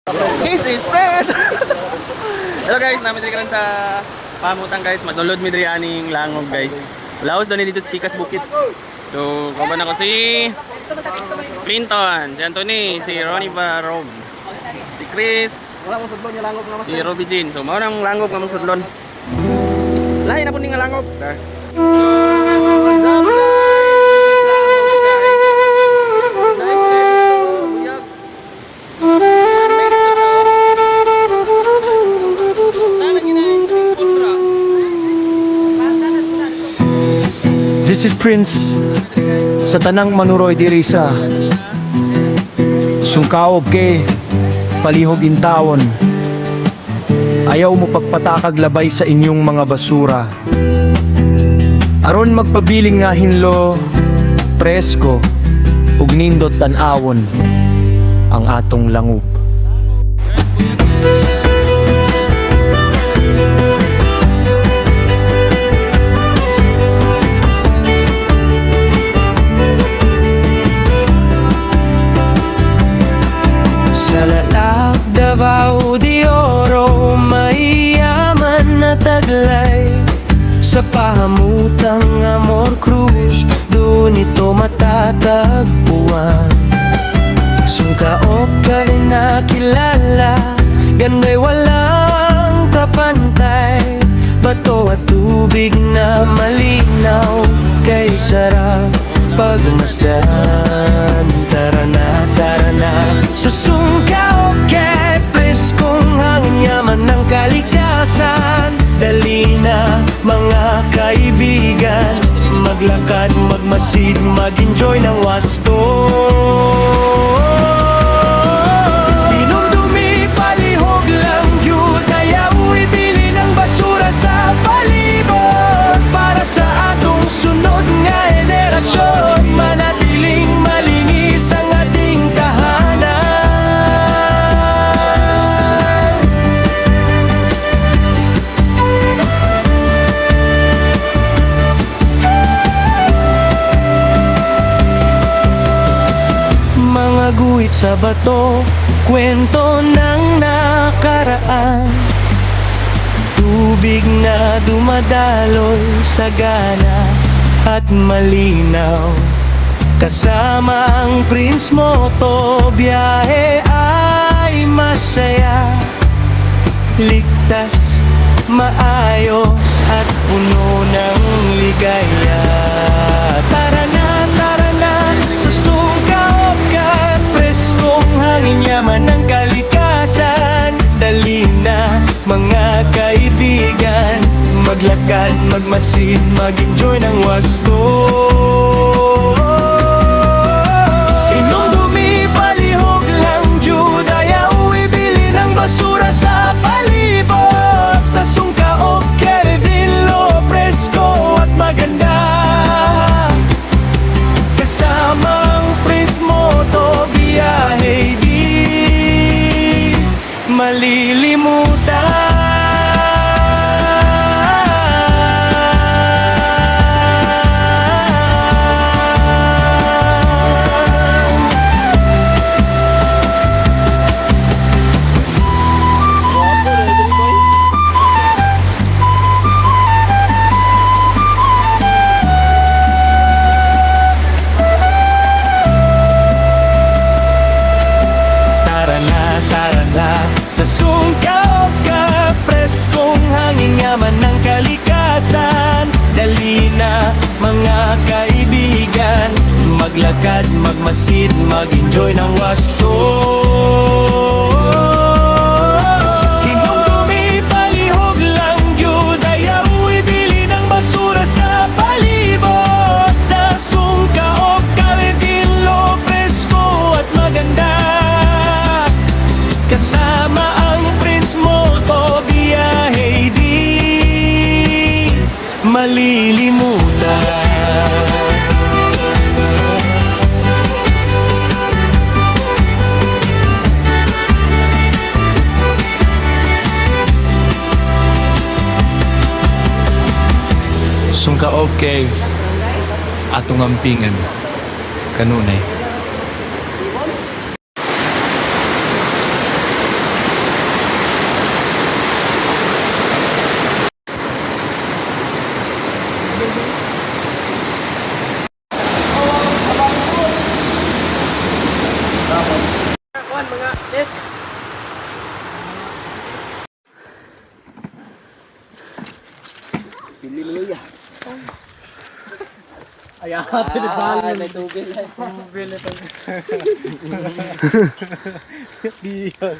This is Fred! Hello guys, namin diri karon sa pamutan guys, madulod mi diri aning langog guys. Laos daw ni dito sa Tikas Bukit. So, kaban ako si Clinton, si Anthony, si Ronnie Barrow, si Chris, si Robby Jean. So, mao nang langog nga mong sudlon. Lahi na po ni nga langog. This is Prince sa tanang manuroy diri sa sungkaob kay palihog intawon. Ayaw mo pagpatakag labay sa inyong mga basura. Aron magpabiling nga hinlo, presko, ug nindot tan-awon ang atong langub. Sa Lalak, Davao de Oro, mayaman na taglay. Sa pahamutang Amor Cruz, doon ito matatagpuan. Sungkaop ka rin nakilala, ganda'y walang kapantay. Bato at tubig na malinaw, kay sarap pagmasdan. Tara na sa sungkaop kay preskong hangin, yaman ng kalikasan. Dali na mga kaibigan, maglakad, magmasid, mag-enjoy ng wasto. Dinumdumi, palihog lang yun, ayaw ibili ng basura sa palibot. Para sa atong sunod nga henerasyon, manatiling malinis ang ating tahanan. Mga guhit sa bato, kwento ng nakaraan. Tubig na dumadaloy, sagana at malinaw. Kasama ang Prince Moto, biyahe ay masaya. Ligtas, maayos at puno ng ligaya. Tara na sa sungkaop ka, preskong hangin, yaman ng kalikasan. Dali na mga kaibigan, maglakad, magmasid, mag-enjoy ng wasto. Inundumi, palihog lang jud, ayaw ibili ng basura sa palibot. Sa sungkaop, Kelvin Lo, presko at maganda. Kasamang Prince Moto, biyahe di malilimutan. Tara na sa sungkaop ka, preskong hangin, yaman ng kalikasan. Dali na mga kaibigan, maglakad, magmasid, mag-enjoy ng wasto. Hinumdumi, palihog lang yun, ayaw ibili ng basura sa palibot. Sa sungkaop, Kelvin Lo, presko at maganda. Kasama ang Prince Moto, biyahe di malilimutan. Sungkaob Cave, atong ampingan kanunay. Ay, may tubig. Tubig ito. Di yun.